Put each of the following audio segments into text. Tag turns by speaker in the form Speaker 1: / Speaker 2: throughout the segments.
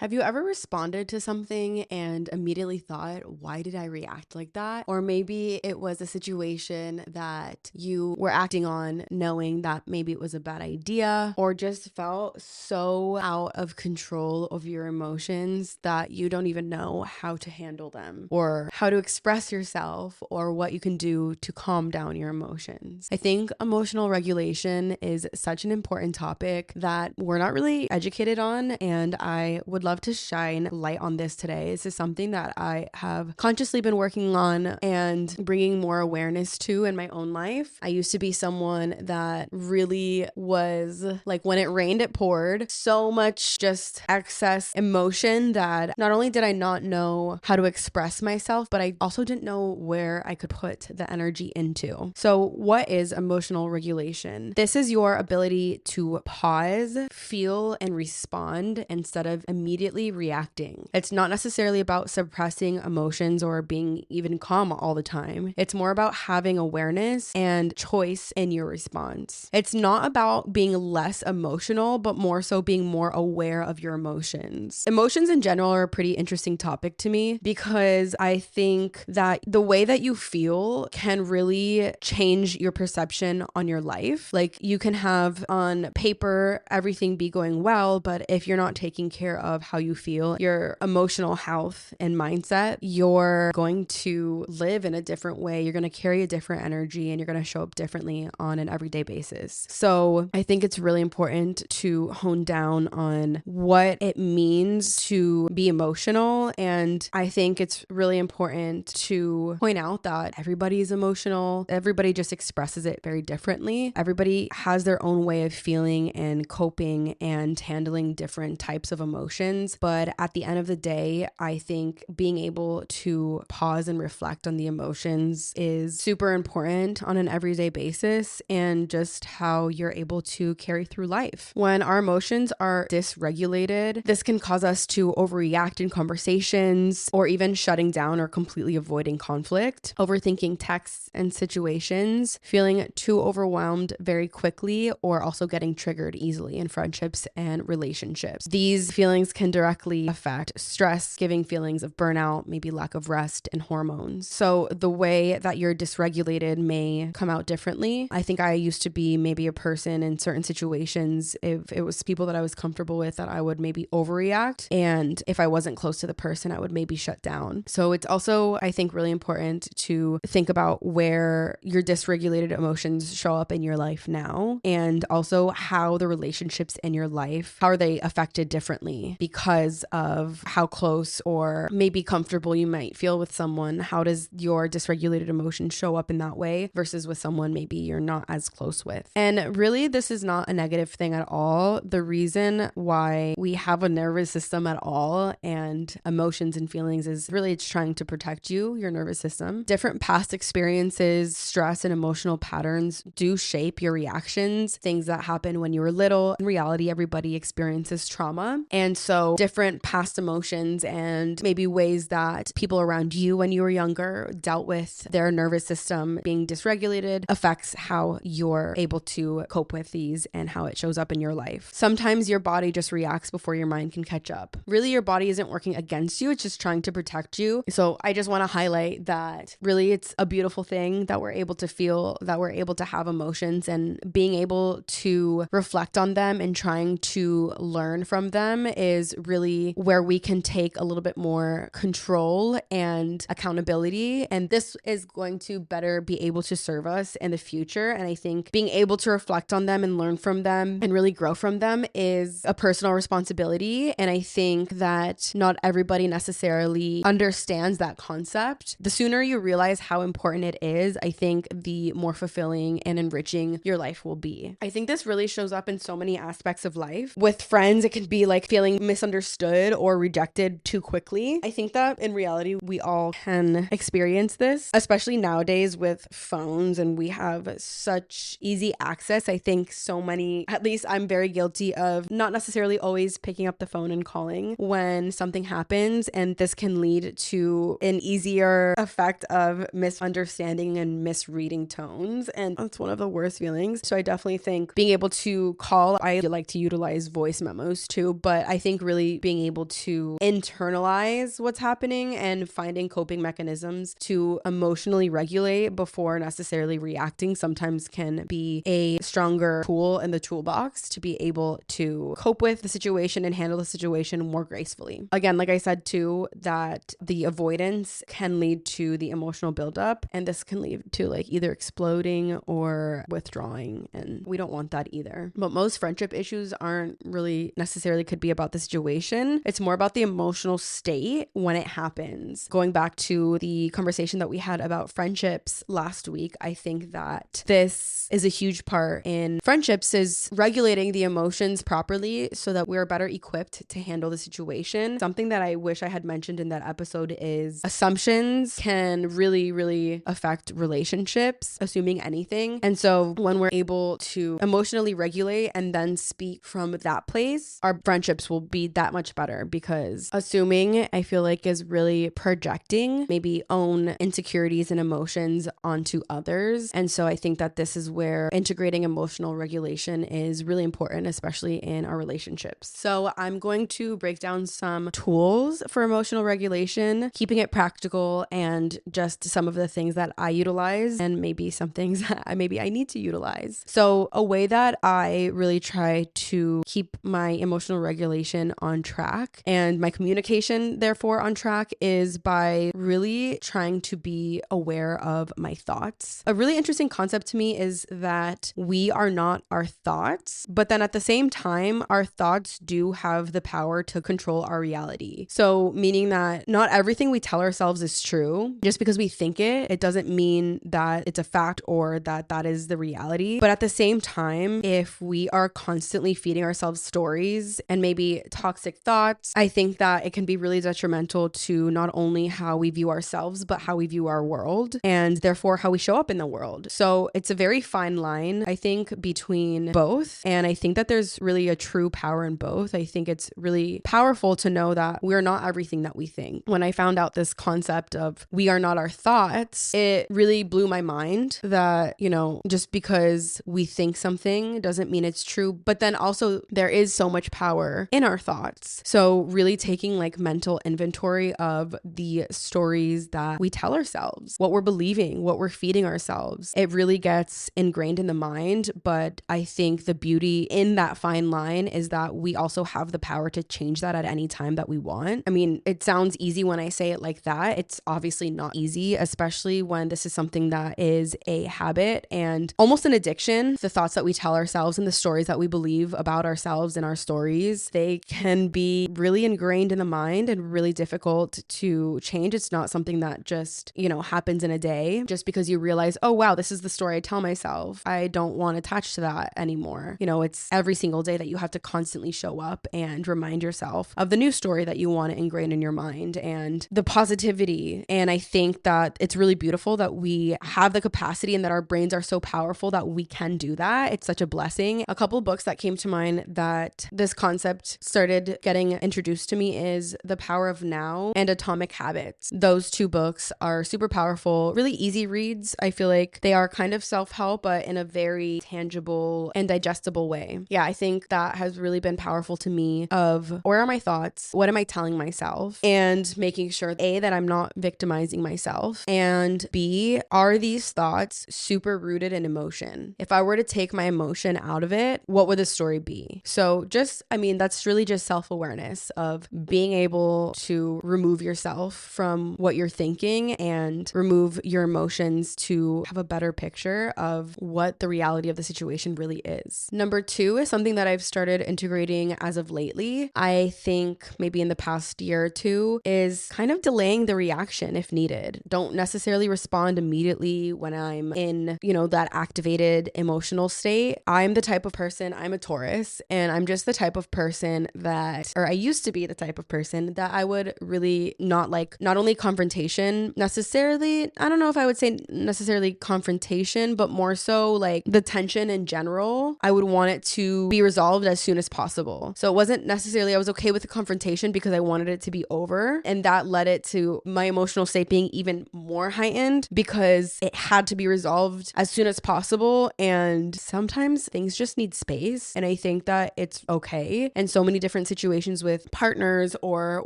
Speaker 1: Have you ever responded to something and immediately thought, why did I react like that? Or maybe it was a situation that you were acting on knowing that maybe it was a bad idea, or just felt so out of control of your emotions that you don't even know how to handle them or how to express yourself or what you can do to calm down your emotions. I think emotional regulation is such an important topic that we're not really educated on, and I would love to shine light on this today. This is something that I have consciously been working on and bringing more awareness to in my own life. I used to be someone that really was like, when it rained, it poured. So much just excess emotion that not only did I not know how to express myself, but I also didn't know where I could put the energy into. So, what is emotional regulation? This is your ability to pause, feel, and respond instead of immediately reacting. It's not necessarily about suppressing emotions or being even calm all the time. It's more about having awareness and choice in your response. It's not about being less emotional, but more so being more aware of your emotions. Emotions in general are a pretty interesting topic to me because I think that the way that you feel can really change your perception on your life. Like, you can have on paper everything be going well, but if you're not taking care of how you feel, your emotional health and mindset, you're going to live in a different way. You're going to carry a different energy and you're going to show up differently on an everyday basis. So I think it's really important to hone down on what it means to be emotional. And I think it's really important to point out that everybody is emotional. Everybody just expresses it very differently. Everybody has their own way of feeling and coping and handling different types of emotions. But at the end of the day, I think being able to pause and reflect on the emotions is super important on an everyday basis, and just how you're able to carry through life. When our emotions are dysregulated, this can cause us to overreact in conversations, or even shutting down or completely avoiding conflict, overthinking texts and situations, feeling too overwhelmed very quickly, or also getting triggered easily in friendships and relationships. These feelings can directly affect stress, giving feelings of burnout, maybe lack of rest, and hormones. So the way that you're dysregulated may come out differently. I think I used to be maybe a person in certain situations, if it was people that I was comfortable with, that I would maybe overreact. And if I wasn't close to the person, I would maybe shut down. So it's also, I think, really important to think about where your dysregulated emotions show up in your life now, and also how the relationships in your life, how are they affected differently because of how close or maybe comfortable you might feel with someone. How does your dysregulated emotion show up in that way versus with someone maybe you're not as close with? And really, this is not a negative thing at all. The reason why we have a nervous system at all and emotions and feelings is really it's trying to protect you, your nervous system. Different past experiences, stress, and emotional patterns do shape your reactions. Things that happen when you were little. In reality, everybody experiences trauma. And so different past emotions and maybe ways that people around you when you were younger dealt with their nervous system being dysregulated affects how you're able to cope with these and how it shows up in your life. Sometimes your body just reacts before your mind can catch up. Really, your body isn't working against you. It's just trying to protect you. So I just want to highlight that really it's a beautiful thing that we're able to feel, that we're able to have emotions, and being able to reflect on them and trying to learn from them is really where we can take a little bit more control and accountability. And this is going to better be able to serve us in the future. And I think being able to reflect on them and learn from them and really grow from them is a personal responsibility. And I think that not everybody necessarily understands that concept. The sooner you realize how important it is, I think the more fulfilling and enriching your life will be. I think this really shows up in so many aspects of life. With friends, it can be like feeling misunderstood or rejected too quickly. I think that in reality, we all can experience this, especially nowadays with phones, and we have such easy access. I think so many, at least I'm very guilty of not necessarily always picking up the phone and calling when something happens, and this can lead to an easier effect of misunderstanding and misreading tones, and that's one of the worst feelings. So I definitely think being able to call, I like to utilize voice memos too, but I think really being able to internalize what's happening and finding coping mechanisms to emotionally regulate before necessarily reacting sometimes can be a stronger tool in the toolbox to be able to cope with the situation and handle the situation more gracefully. Again, like I said too, that the avoidance can lead to the emotional buildup, and this can lead to like either exploding or withdrawing, and we don't want that either. But most friendship issues aren't really necessarily could be about the situation. It's more about the emotional state when it happens. Going back to the conversation that we had about friendships last week, I think that this is a huge part in friendships, is regulating the emotions properly so that we're better equipped to handle the situation. Something that I wish I had mentioned in that episode is assumptions can really, really affect relationships, assuming anything. And so when we're able to emotionally regulate and then speak from that place, our friendships will be that much better, because assuming, I feel like, is really projecting maybe own insecurities and emotions onto others. And so I think that this is where integrating emotional regulation is really important, especially in our relationships. So I'm going to break down some tools for emotional regulation, keeping it practical, and just some of the things that I utilize and maybe some things that maybe I need to utilize. So a way that I really try to keep my emotional regulation on track and my communication therefore on track is by really trying to be aware of my thoughts. A really interesting concept to me is that we are not our thoughts, but then at the same time, our thoughts do have the power to control our reality. So meaning that not everything we tell ourselves is true. Just because we think it, it doesn't mean that it's a fact or that that is the reality. But at the same time, if we are constantly feeding ourselves stories and maybe toxic thoughts, I think that it can be really detrimental to not only how we view ourselves, but how we view our world and therefore how we show up in the world. So it's a very fine line, I think, between both. And I think that there's really a true power in both. I think it's really powerful to know that we're not everything that we think. When I found out this concept of we are not our thoughts, it really blew my mind that, you know, just because we think something doesn't mean it's true. But then also there is so much power in our thoughts. So really taking like mental inventory of the stories that we tell ourselves, what we're believing, what we're feeding ourselves, it really gets ingrained in the mind. But I think the beauty in that fine line is that we also have the power to change that at any time that we want. I mean, it sounds easy when I say it like that. It's obviously not easy, especially when this is something that is a habit and almost an addiction. The thoughts that we tell ourselves and the stories that we believe about ourselves in our stories, they can be really ingrained in the mind and really difficult to change. It's not something that just, you know, happens in a day just because you realize, oh, wow, this is the story I tell myself. I don't want to attach to that anymore. You know, it's every single day that you have to constantly show up and remind yourself of the new story that you want to ingrain in your mind and the positivity. And I think that it's really beautiful that we have the capacity and that our brains are so powerful that we can do that. It's such a blessing. A couple books that came to mind that this concept started getting introduced to me is The Power of Now and Atomic Habits. Those two books are super powerful, really easy reads. I feel like they are kind of self-help, but in a very tangible and digestible way. Yeah, I think that has really been powerful to me of where are my thoughts? What am I telling myself? And making sure A, that I'm not victimizing myself, and B, are these thoughts super rooted in emotion? If I were to take my emotion out of it, what would the story be? So just, I mean, that's really just self-awareness of being able to remove yourself from what you're thinking and remove your emotions to have a better picture of what the reality of the situation really is. Number two is something that I've started integrating as of lately. I think maybe in the past year or two is kind of delaying the reaction if needed. Don't necessarily respond immediately when I'm in, you know, that activated emotional state. I'm the type of person, I'm a Taurus, and I'm just the type of person that, or I used to be the type of person that I would really not like, not only confrontation necessarily, I don't know if I would say necessarily confrontation, but more so like the tension in general. I would want it to be resolved as soon as possible. So it wasn't necessarily, I was okay with the confrontation because I wanted it to be over. And that led it to my emotional state being even more heightened because it had to be resolved as soon as possible. And sometimes things just need space. And I think that it's okay. And so many different different situations with partners or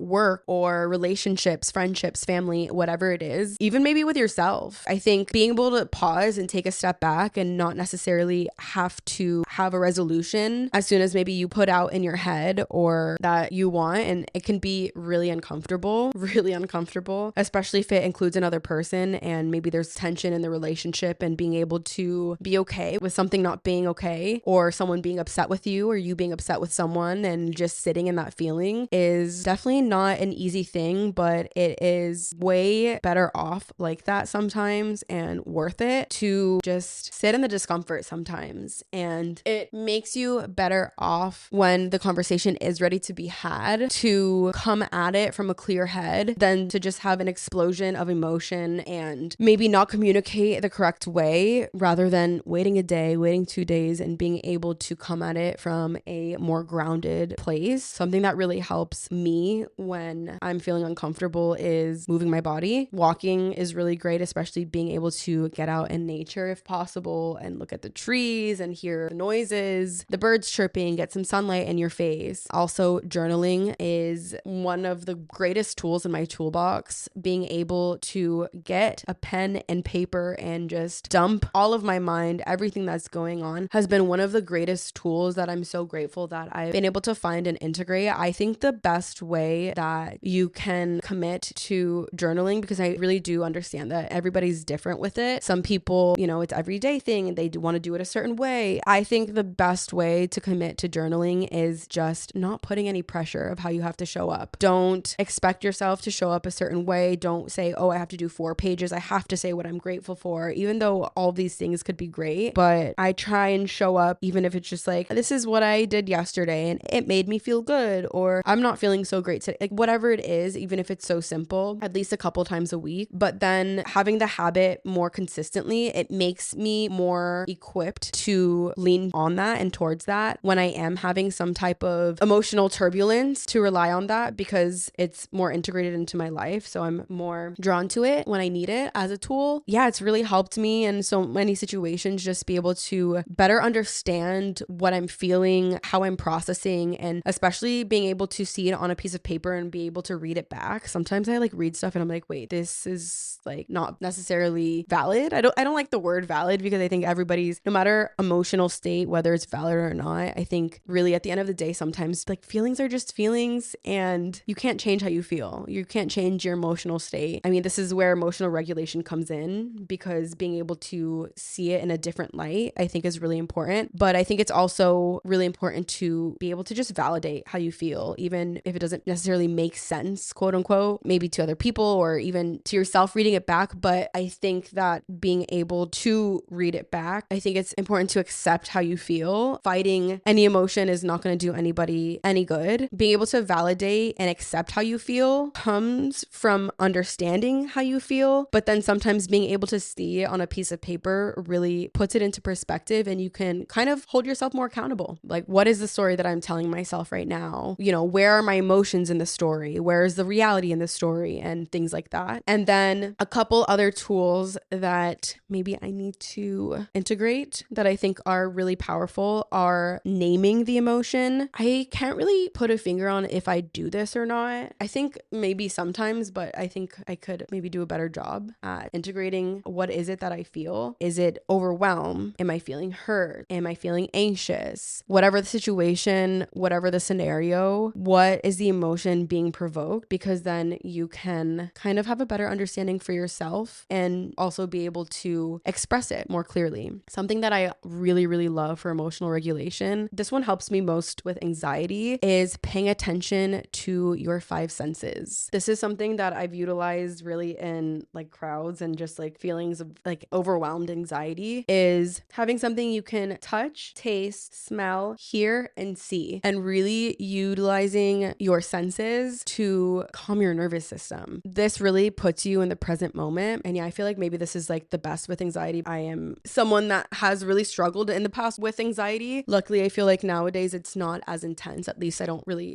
Speaker 1: work or relationships, friendships, family, whatever it is, even maybe with yourself. I think being able to pause and take a step back and not necessarily have to have a resolution as soon as maybe you put out in your head or that you want. And it can be really uncomfortable, especially if it includes another person and maybe there's tension in the relationship, and being able to be okay with something not being okay, or someone being upset with you or you being upset with someone, and just sitting in that feeling is definitely not an easy thing, but it is way better off like that sometimes and worth it to just sit in the discomfort sometimes. And it makes you better off when the conversation is ready to be had, to come at it from a clear head than to just have an explosion of emotion and maybe not communicate the correct way, rather than waiting a day, waiting 2 days, and being able to come at it from a more grounded place. Something that really helps me when I'm feeling uncomfortable is moving my body. Walking is really great, especially being able to get out in nature if possible and look at the trees and hear the noises, the birds chirping, get some sunlight in your face. Also, journaling is one of the greatest tools in my toolbox. Being able to get a pen and paper and just dump all of my mind, everything that's going on, has been one of the greatest tools that I'm so grateful that I've been able to find and integrate. I think the best way that you can commit to journaling, because I really do understand that everybody's different with it. Some people, it's everyday thing and they want to do it a certain way. I think the best way to commit to journaling is just not putting any pressure of how you have to show up. Don't expect yourself to show up a certain way. Don't say, oh, I have to do 4 pages. I have to say what I'm grateful for, even though all these things could be great. But I try and show up, even if it's just like, this is what I did yesterday and it made me feel good, or I'm not feeling so great today. Like whatever it is, even if it's so simple, at least a couple times a week. But then having the habit more consistently, it makes me more equipped to lean on that and towards that when I am having some type of emotional turbulence, to rely on that because it's more integrated into my life. So I'm more drawn to it when I need it as a tool. Yeah, it's really helped me in so many situations, just be able to better understand what I'm feeling, how I'm processing, and especially being able to see it on a piece of paper and be able to read it back. Sometimes I read stuff and I'm like, wait, this is not necessarily valid. I don't like the word valid, because I think everybody's, no matter emotional state, whether it's valid or not, I think really at the end of the day, sometimes feelings are just feelings and you can't change how you feel. You can't change your emotional state. I mean, this is where emotional regulation comes in, because being able to see it in a different light, I think, is really important. But I think it's also really important to be able to just validate how you feel, even if it doesn't necessarily make sense, quote unquote, maybe to other people or even to yourself reading it back. But I think that being able to read it back, I think it's important to accept how you feel. Fighting any emotion is not going to do anybody any good. Being able to validate and accept how you feel comes from understanding how you feel, but then sometimes being able to see it on a piece of paper really puts it into perspective, and you can kind of hold yourself more accountable. What is the story that I'm telling myself right now? Where are my emotions in the story? Where is the reality in the story? And things like that. And then a couple other tools that maybe I need to integrate that I think are really powerful are naming the emotion. I can't really put a finger on if I do this or not. I think maybe sometimes, but I think I could maybe do a better job at integrating what is it that I feel. Is it overwhelm? Am I feeling hurt? Am I feeling anxious? Whatever the situation, whatever the scenario, what is the emotion being provoked? Because then you can kind of have a better understanding for yourself and also be able to express it more clearly. Something that I really, really love for emotional regulation, this one helps me most with anxiety, is paying attention to your 5 senses. This is something that I've utilized really in crowds and just feelings of overwhelmed anxiety, is having something you can touch, taste, smell, hear, and see, and really utilizing your senses to calm your nervous system. This really puts you in the present moment. And yeah, I feel like maybe this is the best with anxiety. I am someone that has really struggled in the past with anxiety. Luckily, I feel like nowadays it's not as intense. At least I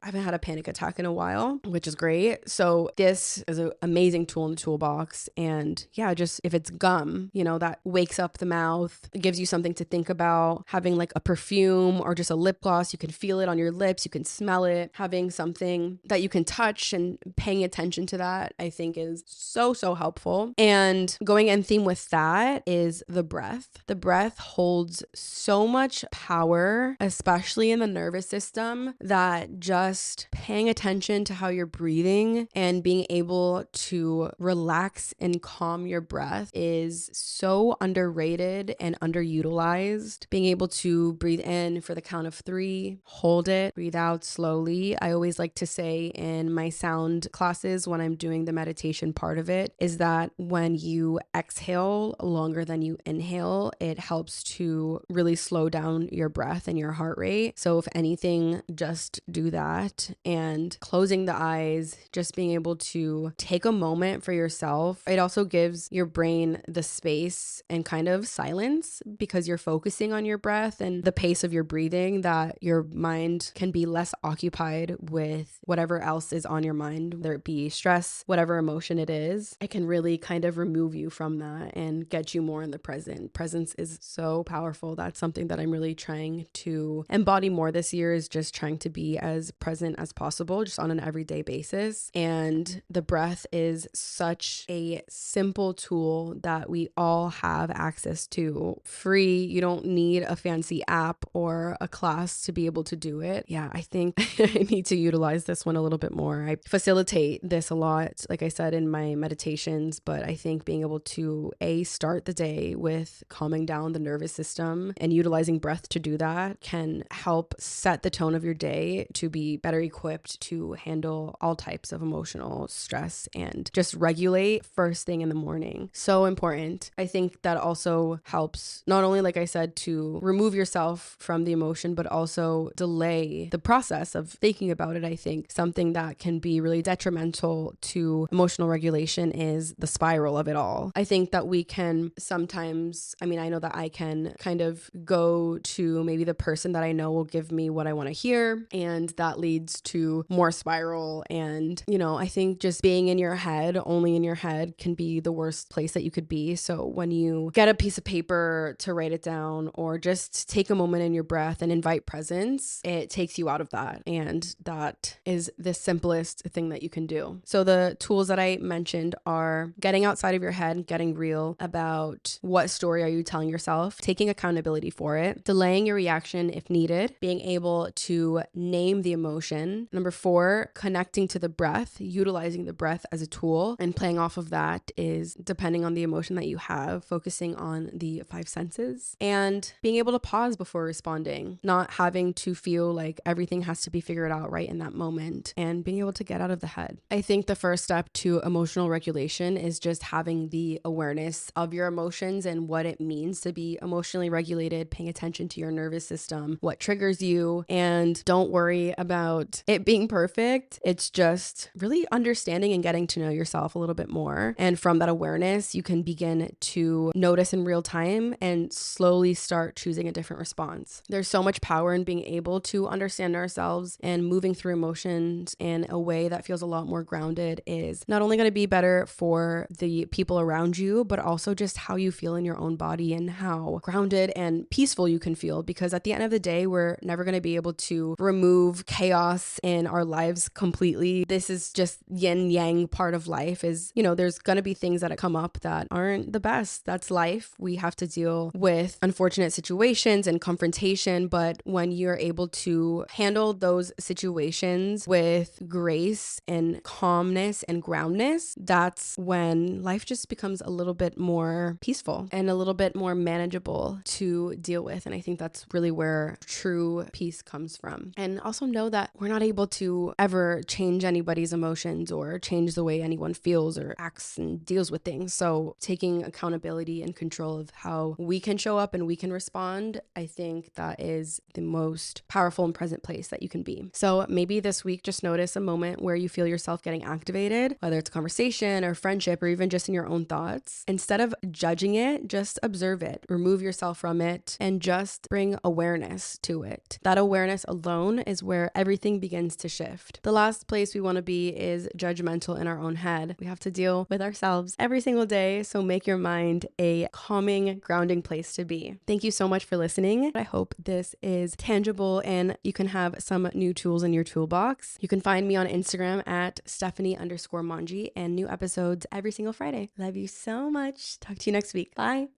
Speaker 1: haven't had a panic attack in a while, which is great. So this is an amazing tool in the toolbox. And yeah, just if it's gum, that wakes up the mouth, gives you something to think about. Having a perfume or just a lip gloss, you can feel it on your lips. fingertips, you can smell it. Having something that you can touch and paying attention to that, I think is so, so helpful. And going in theme with that is the breath. The breath holds so much power, especially in the nervous system, that just paying attention to how you're breathing and being able to relax and calm your breath is so underrated and underutilized. Being able to breathe in for the count of 3, hold it, breathe out slowly. I always like to say in my sound classes when I'm doing the meditation part of it is that when you exhale longer than you inhale, it helps to really slow down your breath and your heart rate. So if anything, just do that. And closing the eyes, just being able to take a moment for yourself. It also gives your brain the space and kind of silence because you're focusing on your breath and the pace of your breathing, that your mind can be less occupied with whatever else is on your mind, whether it be stress, whatever emotion it is. It can really kind of remove you from that and get you more in the present. Presence is so powerful. That's something that I'm really trying to embody more this year, is just trying to be as present as possible, just on an everyday basis. And the breath is such a simple tool that we all have access to. Free. You don't need a fancy app or a class to be able to do it. Yeah, I think I need to utilize this one a little bit more. I facilitate this a lot, like I said, in my meditations, but I think being able to start the day with calming down the nervous system and utilizing breath to do that can help set the tone of your day to be better equipped to handle all types of emotional stress and just regulate first thing in the morning. So important. I think that also helps not only, like I said, to remove yourself from the emotion, but also delay the process of thinking about it. I think something that can be really detrimental to emotional regulation is the spiral of it all. I think that we can sometimes, I know that I can kind of go to maybe the person that I know will give me what I want to hear, and that leads to more spiral. And, I think just being in your head, only in your head, can be the worst place that you could be. So when you get a piece of paper to write it down, or just take a moment in your breath and invite presence, it takes you out of that. And that is the simplest thing that you can do. So the tools that I mentioned are getting outside of your head, getting real about what story are you telling yourself, taking accountability for it, delaying your reaction if needed, being able to name the emotion. Number 4, connecting to the breath, utilizing the breath as a tool, and playing off of that is, depending on the emotion that you have, focusing on the 5 senses and being able to pause before responding, not having to feel like everything has to be figured out right in that moment, and being able to get out of the head. I think the first step to emotional regulation is just having the awareness of your emotions and what it means to be emotionally regulated, paying attention to your nervous system, what triggers you, and don't worry about it being perfect. It's just really understanding and getting to know yourself a little bit more. And from that awareness, you can begin to notice in real time and slowly start choosing a different response. There's so much power in being able to understand ourselves, and moving through emotions in a way that feels a lot more grounded is not only going to be better for the people around you, but also just how you feel in your own body and how grounded and peaceful you can feel. Because at the end of the day, we're never going to be able to remove chaos in our lives completely. This is just yin yang part of life. Is, there's going to be things that come up that aren't the best. That's life. We have to deal with unfortunate situations and confrontation, but when you're able to handle those situations with grace and calmness and groundness, that's when life just becomes a little bit more peaceful and a little bit more manageable to deal with. And I think that's really where true peace comes from. And also know that we're not able to ever change anybody's emotions or change the way anyone feels or acts and deals with things. So taking accountability and control of how we can show up and we can respond, I think that is the most powerful and present place that you can be. So maybe this week, just notice a moment where you feel yourself getting activated, whether it's a conversation or friendship or even just in your own thoughts. Instead of judging it, just observe it, remove yourself from it, and just bring awareness to it. That awareness alone is where everything begins to shift. The last place we want to be is judgmental in our own head. We have to deal with ourselves every single day, so make your mind a calming, grounding place to be. Thank you so much for listening. I hope this is tangible and you can have some new tools in your toolbox. You can find me on Instagram at Stephanie_Manji and new episodes every single Friday. Love you so much. Talk to you next week. Bye.